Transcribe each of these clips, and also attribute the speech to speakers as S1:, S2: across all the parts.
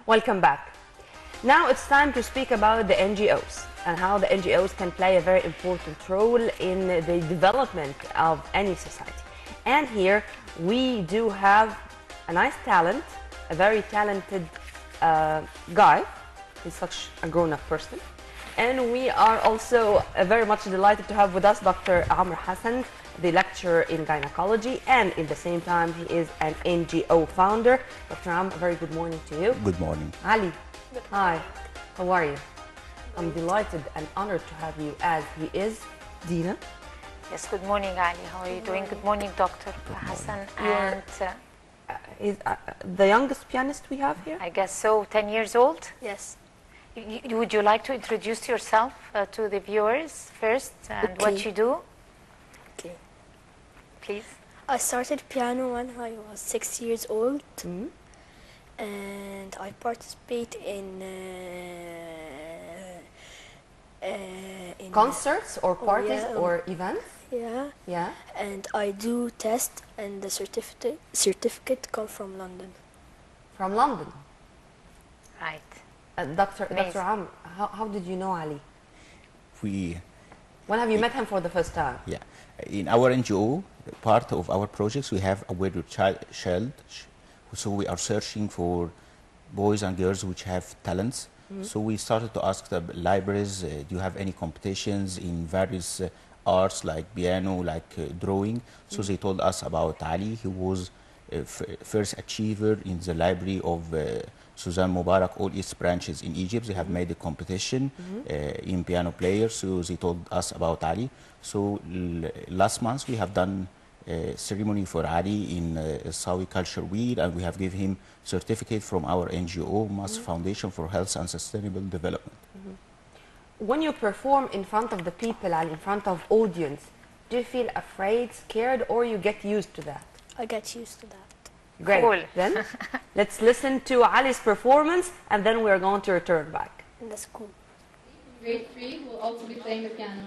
S1: Welcome back. Now it's time to speak about the NGOs and how the NGOs can play a very important role in the development of any society. And here we do have a nice talent, a very talented guy. He's such a grown-up person. And we are also very much delighted to have with us Dr. عمرو Hassan, the lecturer in gynecology, and in the same time he is an NGO founder. Dr. عمرو, a very good morning to you.
S2: Good morning.
S1: Ali, hi, how are you? I'm delighted and honored to have you, as he is Dina.
S3: Yes, good morning, Ali. How are you doing? Good morning, Dr. Hassan. And
S1: Is the youngest pianist we have here?
S3: I guess so, 10 years old?
S4: Yes.
S3: Would you like to introduce yourself to the viewers first and what you do?
S4: Okay.
S3: Please.
S4: I started piano when I was 6 years old, and I participate in
S1: Concerts or parties
S4: yeah,
S1: or events?
S4: Yeah.
S1: Yeah.
S4: And I do tests, and the certificate come from London.
S1: From London.
S3: Right.
S1: Dr. عمرو, how did you know Ali? When have you met him for the first time?
S2: Yeah, in our NGO, part of our projects, we have Aware Your Child. So we are searching for boys and girls which have talents. So we started to ask the libraries, do you have any competitions in various arts like piano, like drawing? So they told us about Ali. He was first achiever in the library of Suzanne Mubarak, all its branches in Egypt. They have made a competition in piano players, so they told us about Ali. So last month we have done a ceremony for Ali in Sawi Culture Week, and we have given him certificate from our NGO, Mass Foundation for Health and Sustainable Development.
S1: When you perform in front of the people and in front of audience, do you feel afraid, scared, or you get used to that?
S4: I get used to that.
S1: Great.
S3: Cool.
S1: Then let's listen to Ali's performance, and then we are going to return back.
S4: And that's cool.
S5: Grade 3 will also be playing the piano.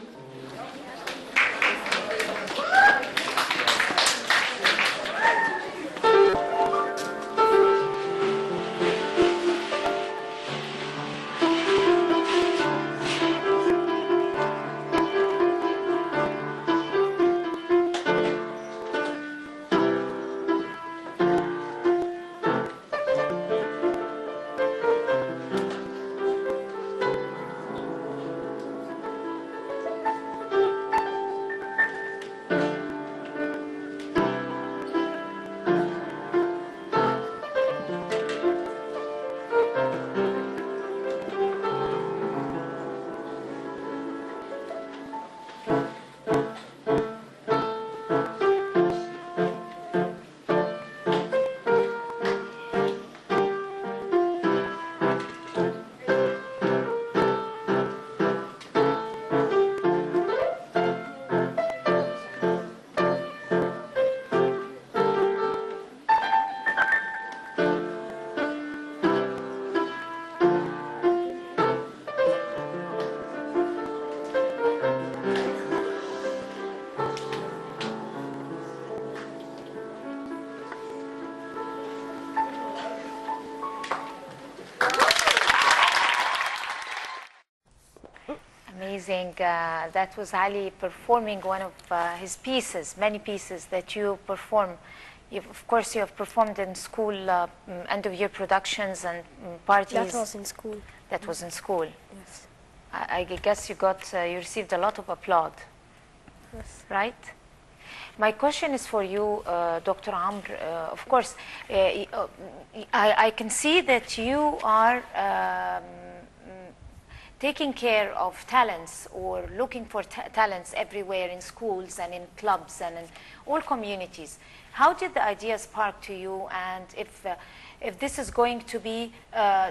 S3: Amazing. That was Ali performing one of his pieces, many pieces that you perform. Of course, you have performed in school, end-of-year productions and parties.
S4: That was in school.
S3: That was in school.
S4: Yes.
S3: I guess you received a lot of applause.
S4: Yes.
S3: Right? My question is for you, Dr. Amr. Of course, I can see that you are taking care of talents or looking for talents everywhere in schools and in clubs and in all communities. How did the idea spark to you, and if this is going to be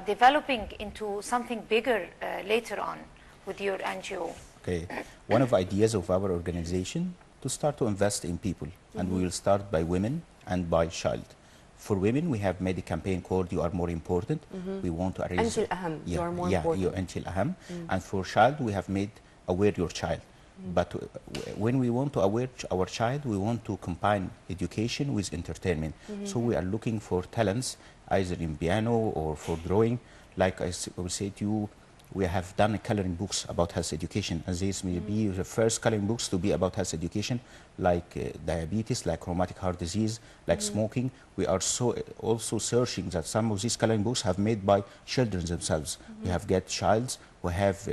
S3: developing into something bigger later on with your NGO?
S2: Okay, one of the ideas of our organization to start to invest in people, and we will start by women and by child. For women, we have made a campaign called "You Are More Important." We want to raise
S1: أنت الأهم. You are more important.
S2: أنت الأهم. And for child, we have made "Aware Your Child." But when we want to aware our child, we want to combine education with entertainment. So we are looking for talents either in piano or for drawing. Like I will say to you, we have done coloring books about health education, and these may be the first coloring books to be about health education, like diabetes, like rheumatic heart disease, like smoking. We are also searching that some of these coloring books have made by children themselves. We have get childs who have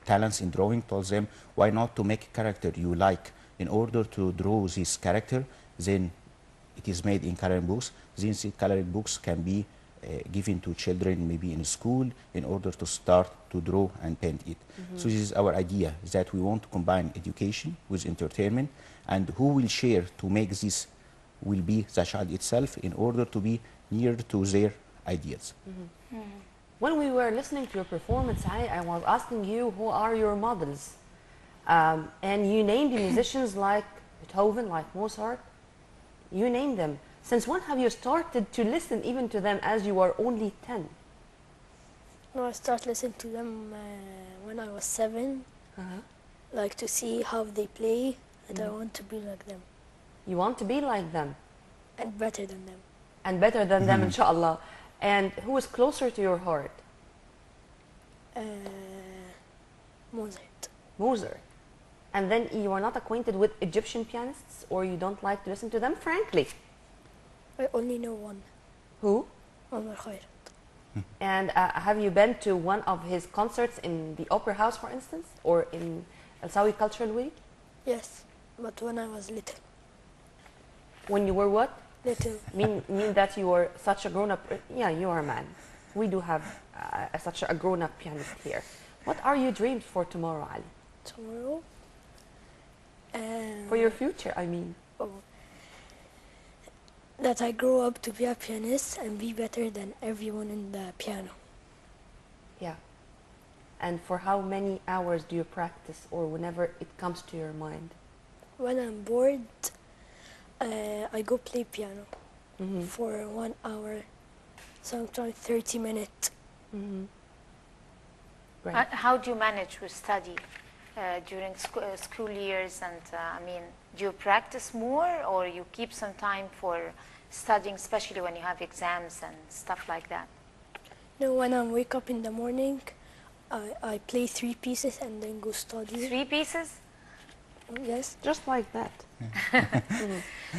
S2: talents in drawing, told them why not to make a character you like. In order to draw this character, then it is made in coloring books. These coloring books can be given to children maybe in school in order to start to draw and paint it. So this is our idea, that we want to combine education with entertainment, and who will share to make this will be the child itself in order to be near to their ideas.
S1: When we were listening to your performance, I was asking you who are your models, and you named musicians like Beethoven, like Mozart. You named them. Since when have you started to listen even to them as you are only 10?
S4: No, I started listening to them when I was 7, like to see how they play, and I want to be like them.
S1: You want to be like them?
S4: And better than them.
S1: And better than them, inshallah. And who is closer to your heart?
S4: Mozart.
S1: Mozart. And then you are not acquainted with Egyptian pianists, or you don't like to listen to them, frankly?
S4: I only know one.
S1: Who?
S4: Omar Khayr.
S1: And have you been to one of his concerts in the Opera House, for instance, or in Al Sawi Cultural Week?
S4: Yes, but when I was little.
S1: When you were what?
S4: Little.
S1: mean that you were such a grown-up? Yeah, you are a man. We do have such a grown-up pianist here. What are your dreams for tomorrow, Ali?
S4: Tomorrow?
S1: For your future, I mean.
S4: Oh, that I grow up to be a pianist and be better than everyone in the piano.
S1: Yeah. And for how many hours do you practice, or whenever it comes to your mind?
S4: When I'm bored, I go play piano for 1 hour, sometimes 30 minutes.
S1: Right.
S3: How do you manage with study during school years? And I mean, do you practice more, or you keep some time for studying, especially when you have exams and stuff like that?
S4: No, when I wake up in the morning, I play 3 pieces and then go study.
S3: 3 pieces?
S4: Yes.
S1: Just like that.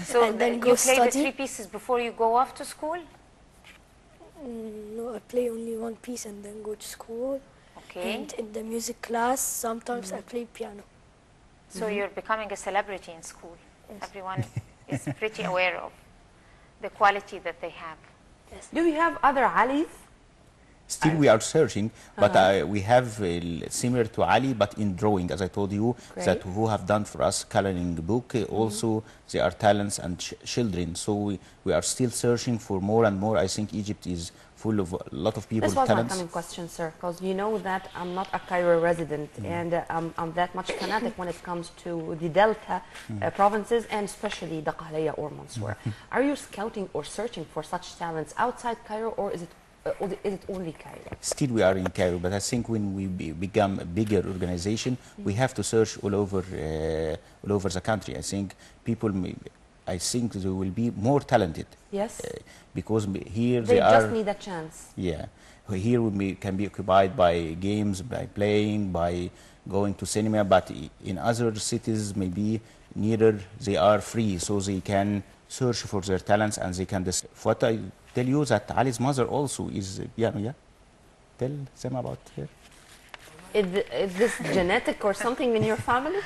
S3: So
S4: And then
S3: you
S4: go
S3: play the
S4: study?
S3: 3 pieces before you go off to school?
S4: No, I play only 1 piece and then go to school.
S3: Okay.
S4: And in the music class, sometimes I play piano.
S3: So you're becoming a celebrity in school.
S4: Yes.
S3: Everyone is pretty aware of the quality that they have.
S1: Do you have other Alis?
S2: Still we are searching, but we have similar to Ali, but in drawing, as I told you, that who have done for us coloring book. Also, they are talents and children. So we are still searching for more and more. I think Egypt is full of a lot of people.
S1: This was
S2: talents.
S1: my coming question, sir, because you know that I'm not a Cairo resident, and I'm that much fanatic when it comes to the Delta provinces, and especially Dakhaliya or Mansoura. Are you scouting or searching for such talents outside Cairo, or is it only Cairo?
S2: Still we are in Cairo, but I think when we become a bigger organization, we have to search all over the country. I think people, I think they will be more talented.
S1: Yes.
S2: Because here
S1: They
S2: are.
S1: just need a chance.
S2: Yeah. Here we can be occupied by games, by playing, by going to cinema, but in other cities, maybe nearer, they are free, so they can search for their talents and they can what I tell you that Ali's mother also is piano, yeah? Tell them about her.
S1: Is this genetic or something in your family?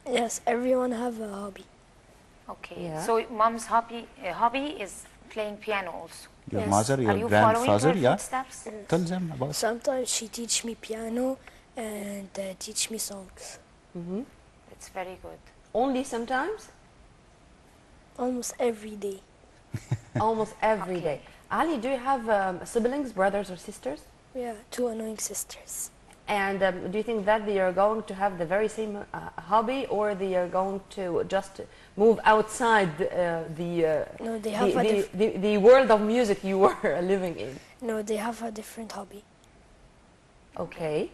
S4: Yes, everyone have a hobby.
S3: Okay.
S1: Yeah.
S3: So mom's hobby is playing piano also.
S2: Your
S4: Yes.
S2: mother, your
S3: Are you
S2: grandfather,
S3: following her
S2: yeah?
S3: footsteps?
S2: Tell them about.
S4: Sometimes she teach me piano and teach me songs.
S3: It's very good.
S1: Only sometimes?
S4: Almost every day.
S1: Almost every day. Ali, do you have siblings, brothers or sisters?
S4: Yeah, 2 annoying sisters.
S1: And do you think that they are going to have the very same hobby, or they are going to just move outside
S4: No, they have
S1: the world of music you were living in?
S4: No, they have a different hobby.
S1: Okay.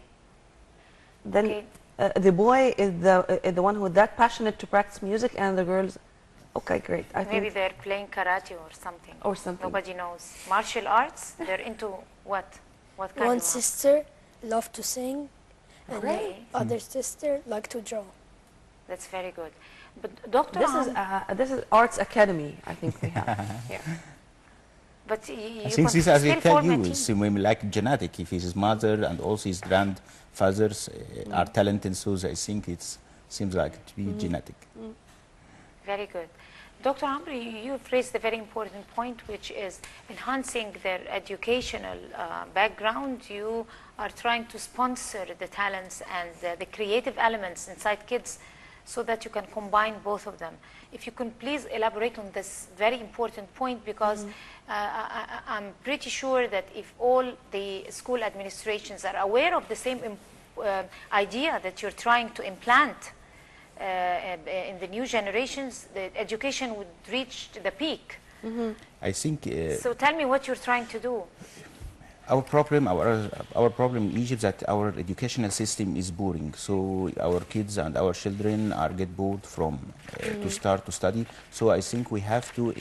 S1: Then
S3: Okay.
S1: the boy is the one who's that passionate to practice music, and the girls, okay, great. I
S3: Maybe
S1: think
S3: they're playing karate or something.
S1: or something.
S3: Nobody knows. Martial arts, they're into what? What kind
S4: One
S3: of art?
S4: sister loved to sing, and the
S3: Okay.
S4: other sister liked to draw.
S3: That's very good. But Dr.
S1: This is Arts Academy. I think we have here.
S3: But you
S2: I think
S3: can
S2: this, as I
S3: still
S2: tell
S3: form a
S2: you,
S3: team.
S2: is like genetic. If his mother and also his grandfathers are talented, so I think it seems like to be genetic.
S3: Very good. Dr. Amr, you've raised a very important point, which is enhancing their educational background. You are trying to sponsor the talents and the creative elements inside kids so that you can combine both of them. If you can please elaborate on this very important point, because I'm pretty sure that if all the school administrations are aware of the same idea that you're trying to implant in the new generations, the education would reach the peak.
S2: I think
S3: So tell me what you're trying to do.
S2: our problem in Egypt is that our educational system is boring. So our kids and our children are get bored from to start to study. So I think we have to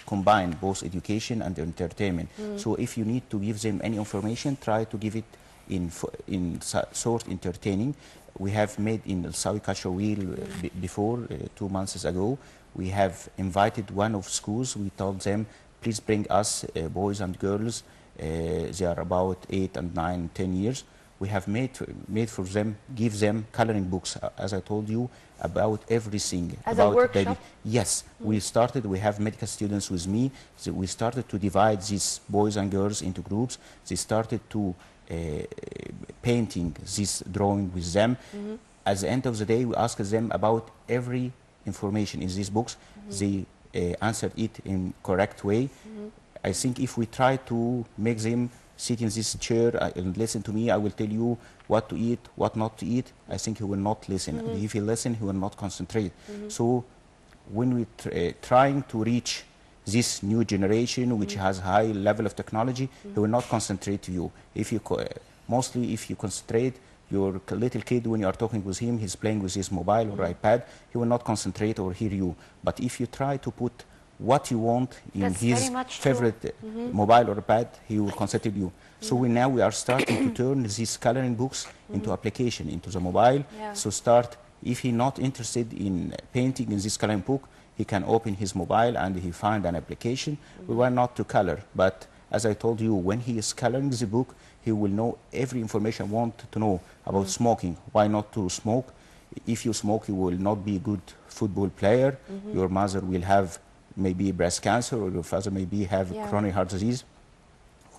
S2: combine both education and entertainment. So if you need to give them any information, try to give it in sort entertaining. We have made in the Saudi Culture Wheel before 2 months ago. We have invited one of schools. We told them, please bring us boys and girls. They are about 8 and 9, 10 years. We have made for them, give them coloring books, as I told you, about everything.
S1: As
S2: about
S1: a workshop?
S2: baby. Yes, we started, we have medical students with me. So we started to divide these boys and girls into groups. They started to painting this drawing with them. At the end of the day, we asked them about every information in these books. They answered it in correct way. I think if we try to make them sit in this chair and listen to me, I will tell you what to eat, what not to eat, I think he will not listen. And if he listen, he will not concentrate. So when we trying to reach this new generation, which has high level of technology, he will not concentrate to you. If you mostly if you concentrate, your little kid, when you are talking with him, he's playing with his mobile or iPad, he will not concentrate or hear you. But if you try to put what you want in
S3: That's
S2: his
S3: very much
S2: favorite mobile or iPad, he will concentrate you. So now we are starting to turn these coloring books into application, into the mobile.
S1: Yeah.
S2: So start, if he's not interested in painting in this coloring book, he can open his mobile and he find an application. We want not to color, but as I told you, when he is coloring the book, he will know every information want to know about smoking. Why not to smoke? If you smoke, you will not be a good football player. Your mother will have maybe breast cancer, or your father maybe have chronic heart disease.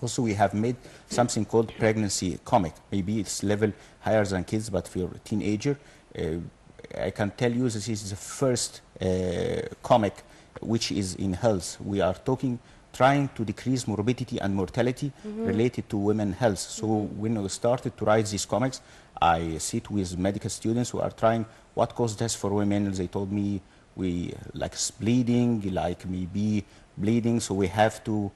S2: Also, we have made something called pregnancy comic. Maybe it's level higher than kids, but for a teenager, I can tell you this is the first comic which is in health. We are trying to decrease morbidity and mortality related to women's health. So when we started to write these comics, I sit with medical students who are trying what causes death for women. They told me we like bleeding, like maybe bleeding, so we have to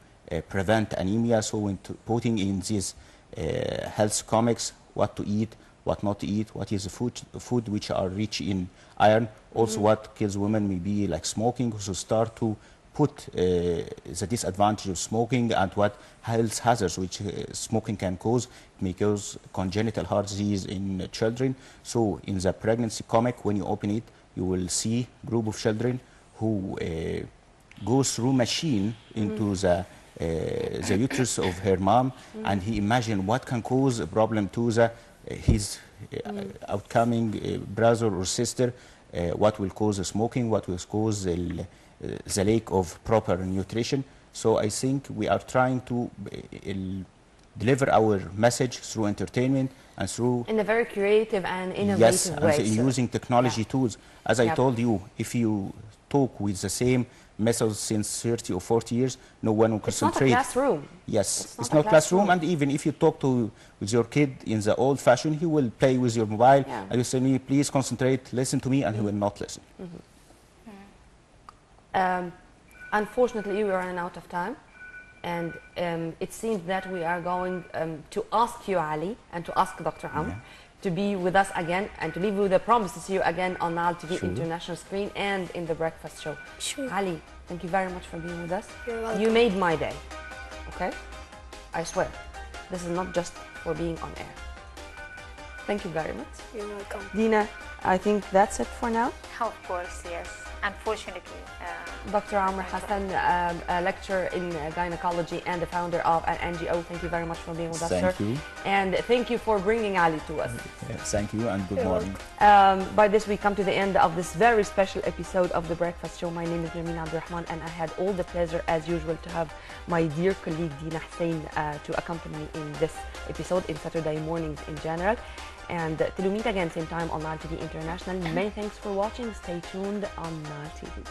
S2: prevent anemia. So when putting in these health comics, what to eat, what not to eat, what is the food which are rich in iron, also what kills women, maybe like smoking. So start to put the disadvantage of smoking and what health hazards which smoking can cause. It may cause congenital heart disease in children. So in the pregnancy comic, when you open it, you will see a group of children who goes through machine into the uterus of her mom, and he imagine what can cause a problem to his outcoming brother or sister, what will cause smoking, what will cause the lack of proper nutrition. So I think we are trying to deliver our message through entertainment and through
S1: in a very creative and innovative
S2: yes,
S1: way.
S2: and using technology tools. As I told you, if you talk with the same methods since 30 or 40 years, no one will concentrate.
S1: It's not a classroom.
S2: Yes, it's not classroom. And even if you talk with your kid in the old fashion, he will play with your mobile. And you say, me, please concentrate, listen to me, and he will not listen.
S1: Unfortunately, we are running out of time. And it seems that we are going to ask you, Ali, and to ask Dr. Amr to be with us again and to leave with a promise to see you again on Nile TV
S2: Sure.
S1: International screen and in the breakfast show.
S4: Sure.
S1: Ali, thank you very much for being with us.
S4: You're welcome.
S1: You made my day. Okay? I swear. This is not just for being on air. Thank you very much.
S4: You're welcome.
S1: Dina, I think that's it for now.
S3: Of course, yes. Unfortunately.
S1: Dr. Amr Hassan, a lecturer in gynecology and the founder of an NGO. Thank you very much for being with us, sir.
S2: Thank you.
S1: And thank you for bringing Ali to us.
S2: Thank you and good
S4: You're
S2: morning.
S1: By this, we come to the end of this very special episode of The Breakfast Show. My name is Ramin Abdurrahman, and I had all the pleasure, as usual, to have my dear colleague Dina Hussein to accompany me in this episode, in Saturday mornings in general. And till we meet again, same time on Nile TV International. Many thanks for watching. Stay tuned on Nile TV.